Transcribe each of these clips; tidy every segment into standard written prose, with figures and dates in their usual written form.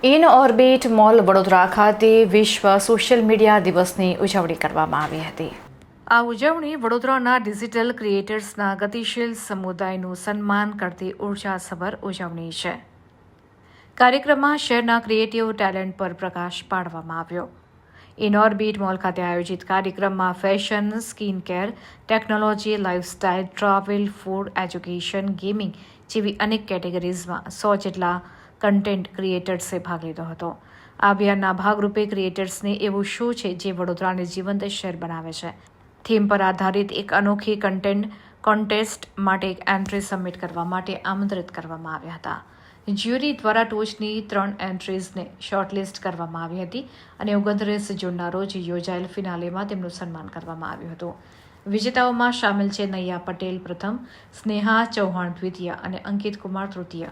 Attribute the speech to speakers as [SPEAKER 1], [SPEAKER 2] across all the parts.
[SPEAKER 1] In orbit mall Vadodara ખાતે વિશ્વ social media દિવસની ઉજવણી કરવામાં આવી હતી. આ ઉજવણી વડોદરાના ડિજિટલ ક્રિએટર્સના ગતિશીલ સમુદાયનું સન્માન કરતી ઉર્જાસભર ઉજવણી છે. કાર્યક્રમમાં શહેરના ક્રિએટિવ ટેલેન્ટ પર પ્રકાશ પાડવામાં આવ્યો. ઇન ઓર્બિટ મોલ ખાતે આયોજિત કાર્યક્રમમાં fashion, skin care, technology, lifestyle, travel, food, education, gaming જેવી અનેક કેટેગરીઝમાં 100 જેટલા કન્ટેન્ટ ક્રિએટર્સે ભાગ લીધો હતો. આ અભિયાનના ભાગરૂપે ક્રિએટર્સને એવું શું છે જે વડોદરાને જીવંત શહેર બનાવે છે થીમ પર આધારિત એક અનોખી કન્ટેન્ટ કોન્ટેસ્ટ માટે એક એન્ટ્રી સબમિટ કરવા માટે આમંત્રિત કરવામાં આવ્યા હતા. જ્યુરી દ્વારા ટોચની 3 એન્ટ્રીઝને શોર્ટલિસ્ટ કરવામાં આવી હતી અને 29 જૂનના રોજ યોજાયેલ ફિનાલેમાં તેમનું સન્માન કરવામાં આવ્યું હતું. વિજેતાઓમાં સામેલ છે નૈયા પટેલ પ્રથમ, સ્નેહા ચૌહાણ દ્વિતીય અને અંકિત કુમાર તૃતીય.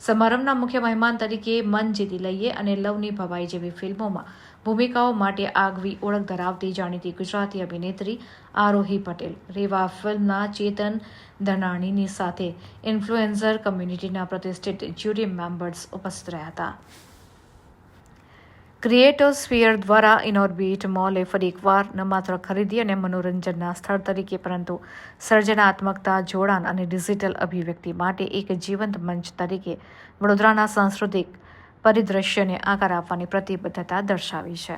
[SPEAKER 1] સમારંભના મુખ્ય મહેમાન તરીકે મન જીતી લઈએ અને લવની ભવાઈ જેવી ફિલ્મોમાં ભૂમિકાઓ માટે આગવી ઓળખ ધરાવતી જાણીતી ગુજરાતી અભિનેત્રી આરોહી પટેલ, રેવા ફિલ્મના ચેતન ધનાણીની સાથે ઇન્ફ્લુએન્સર કમ્યુનિટીના પ્રતિષ્ઠિત જ્યુરી મેમ્બર્સ ઉપસ્થિત રહ્યા હતા. ક્રિએટોસ્ફિયર દ્વારા ઇનઓર્બિટ મોલે ફરી એકવાર ન માત્ર ખરીદી અને મનોરંજનના સ્થળ તરીકે પરંતુ સર્જનાત્મકતા, જોડાણ અને ડિજિટલ અભિવ્યક્તિ માટે એક જીવંત મંચ તરીકે વડોદરાના સાંસ્કૃતિક પરિદ્રશ્યને આકાર આપવાની પ્રતિબદ્ધતા દર્શાવી છે.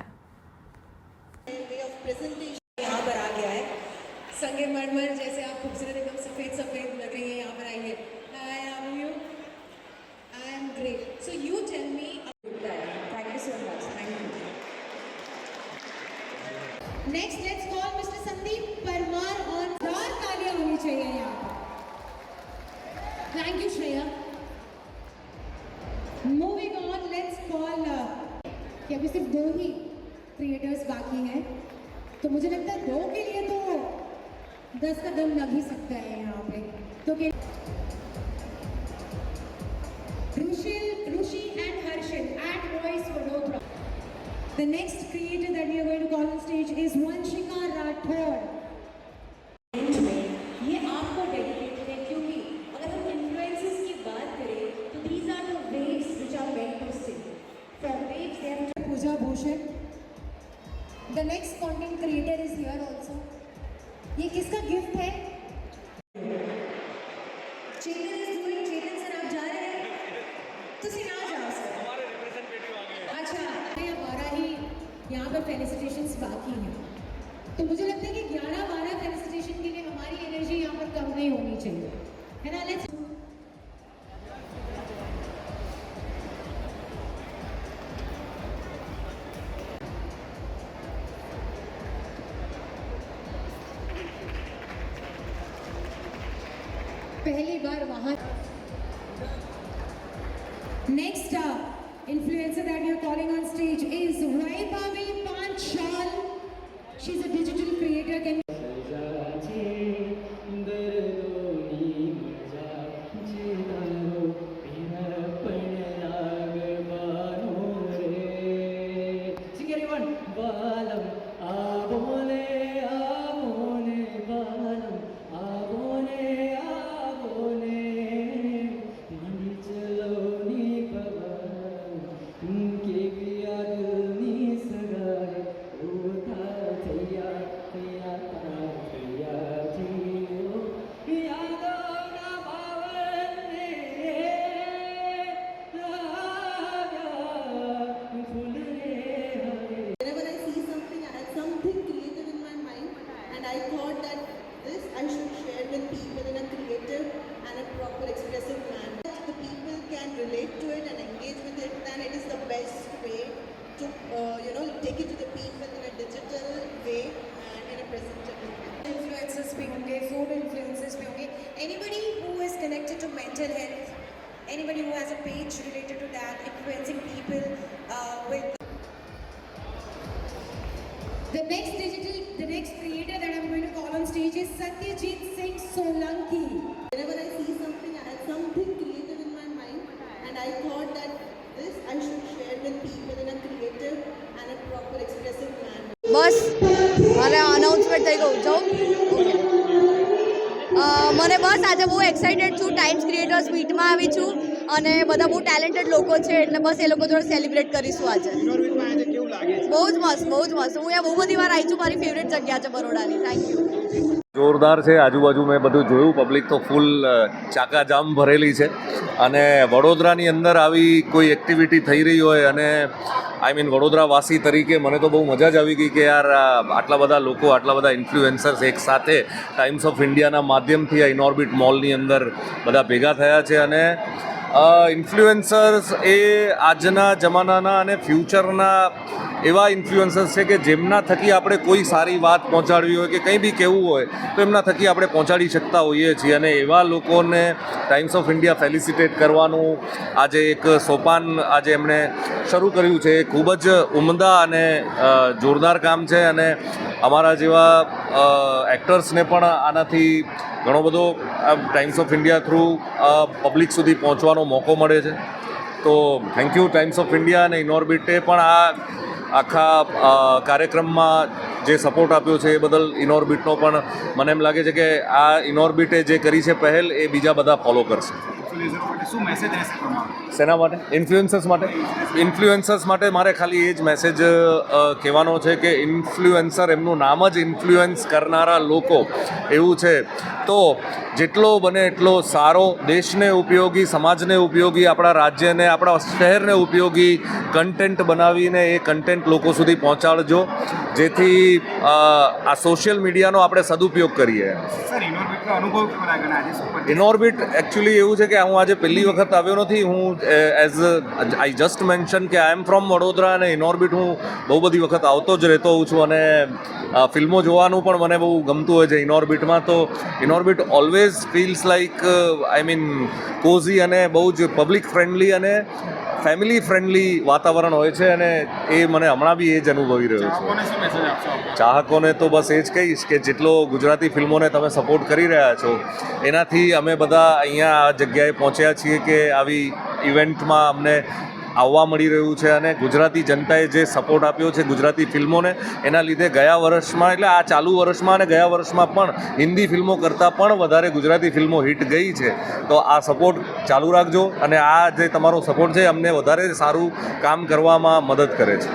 [SPEAKER 2] Next, let's call Mr. Sandeep Parmar on जोर तालियां होनी चाहिए यहाँ पर. Thank you, Shreya. Moving on, let's call. कि अभी सिर्फ 2 ही क्रिएटर्स बाकी हैं, तो मुझे लगता है 2 के लिए तो 10 का दम लग ही सकता है यहाँ पे. तो के Rushi and Harshil at Voice Vadodara. The next creator that we are going to call on stage is Vanshika Rathod.
[SPEAKER 3] ये आपको डेडिकेटेड है क्योंकि अगर हम इन्फ्लुएंसर्स की बात करें तो these are the waves which are meant to sing. For waves they have
[SPEAKER 2] Pooja Bhushan. The next content creator is here also. ये किसका गिफ्ट है? चेतन is doing. चेतन सर आप जा रहे हैं? तो सिर आ जाओ सर. हमारे रिप्रेजेंटेटिव आ गए. अच्छा, ये 12 ही यहाँ पर फेलिसिटेशंस बाकी हैं. तो मुझे लगता है कि 11-12 फेलिसिटेशन के लिए हमारी एनर्जी यहाँ पर कम नहीं होनी चाहिए, है ना? लेट्स पहली बार वहाँ. Next influencer that we are calling on stage is Vaibhavi Panchal. She's a digital creator. Can
[SPEAKER 4] relate to it and engage with it, then it is the best way to take it to the people in a digital way and in a presentable way.
[SPEAKER 2] influencers भी होंगे, food influencers भी होंगे. Anybody who is connected to mental health, anybody who has a page related to that, influencing people with the next creator that I'm going to call on stage is Satyajit Singh Solanki.
[SPEAKER 4] Whenever I see something, I had something creative in my mind, and I thought that this I should share with people in a creative and a proper expressive manner.
[SPEAKER 5] બસ મારે announcement થઈ ગયું જાઉં okay મને બસ આજે બહુ excited છું times creators મીટમાં આવી છું અને બધા બહુ ટેલેન્ટેડ લોકો છે એટલે બસ એ લોકો જોડે સેલિબ્રેટ કરીશું આજે. બહુ જ મસ્ત, બહુ જ મસ્ત. હું અહીંયા બહુ બધી વાર આવી છું. મારી ફેવરેટ જગ્યા છે બરોડાની. Thank you.
[SPEAKER 6] જોરદાર છે. આજુબાજુ મેં બધું જોયું, પબ્લિક તો ફૂલ ચાકાજામ ભરેલી છે અને વડોદરાની અંદર આવી કોઈ એક્ટિવિટી થઈ રહી હોય અને આઈ મીન વડોદરાવાસી તરીકે મને તો બહુ મજા જ આવી ગઈ કે યાર આટલા બધા લોકો, આટલા બધા ઇન્ફ્લુએન્સર્સ એક સાથે ટાઈમ્સ ઓફ ઇન્ડિયાના માધ્યમથી આ ઇનોર્બિટ મોલની અંદર બધા ભેગા થયા છે અને ઇન્ફ્લુએન્સર્સ એ આજના જમાનાના અને ફ્યુચરના એવા ઇન્ફ્લુએન્સર્સ છે કે જેમના થકી આપણે કોઈ સારી વાત પહોંચાડવી હોય કે કંઈ બી કહેવું હોય તો એમના થકી આપણે પહોંચાડી શકતા હોઈએ છીએ અને એવા લોકોને ટાઈમ્સ ઓફ ઇન્ડિયા ફેલિસિટેટ કરવાનું આજે એક સોપાન આજે એમણે શરૂ કર્યું છે. એ ખૂબ જ ઉમદા અને જોરદાર કામ છે અને અમારા જેવા એક્ટર્સને પણ આનાથી ઘણો બધો times of India through public સુધી પહોંચવાનો મોકો મળે છે. તો thank you times of India અને ઇનોર્બિટે પણ આ આખા કાર્યક્રમમાં જે સપોર્ટ આપ્યો છે એ બદલ ઇનોર્બિટનો પણ મને એમ લાગે છે કે આ ઇનોર્બિટે જે કરી છે પહેલ એ બીજા બધા ફોલો કરશે. શેના માટે? ઇન્ફ્લુએન્સર્સ માટે મારે ખાલી એ જ મેસેજ કહેવાનો છે કે ઇન્ફ્લુએન્સર એમનું નામ જ ઇન્ફ્લુએન્સ કરનારા લોકો એવું છે. તો જેટલો બને એટલો સારો, દેશને ઉપયોગી, સમાજને ઉપયોગી, આપણા રાજ્યને, આપણા શહેરને ઉપયોગી કન્ટેન્ટ બનાવીને એ કન્ટેન્ટ લોકો સુધી પહોંચાડજો જેથી આ સોશિયલ મીડિયાનો આપણે સદુપયોગ કરીએ. ઇનોર્બિટ એકચ્યુઅલી એવું છે કે હું આજે પહેલી વખત આવ્યો નથી. હું એઝ આઈ જસ્ટ મેન્શન કે આઈ એમ ફ્રોમ વડોદરા અને ઇનોર્બિટ હું બહુ બધી વખત આવતો જ રહેતો હોઉં છું અને ફિલ્મો જોવાનું પણ મને બહુ ગમતું હોય છે ઇનોર્બિટમાં. તો Inorbit always feels like I mean cosy અને બહુ જ પબ્લિક ફ્રેન્ડલી અને ફેમિલી ફ્રેન્ડલી વાતાવરણ હોય છે અને એ મને હમણાં બી એ જ અનુભવી રહ્યો છું. ચાહકોને તો બસ એ જ કહીશ કે જેટલો ગુજરાતી ફિલ્મોને તમે સપોર્ટ કરી રહ્યા છો એનાથી અમે બધા અહીંયા આ જગ્યાએ પહોંચ્યા છીએ કે આવી ઇવેન્ટમાં અમને આવવા મળી રહ્યું છે અને ગુજરાતી જનતાએ જે સપોર્ટ આપ્યો છે ગુજરાતી ફિલ્મોને એના લીધે ગયા વર્ષમાં એટલે આ ચાલુ વર્ષમાં અને ગયા વર્ષમાં પણ હિન્દી ફિલ્મો કરતાં પણ વધારે ગુજરાતી ફિલ્મો હિટ ગઈ છે. તો આ સપોર્ટ ચાલુ રાખજો અને આ જે તમારો સપોર્ટ છે અમને વધારે સારું કામ કરવામાં મદદ કરે છે.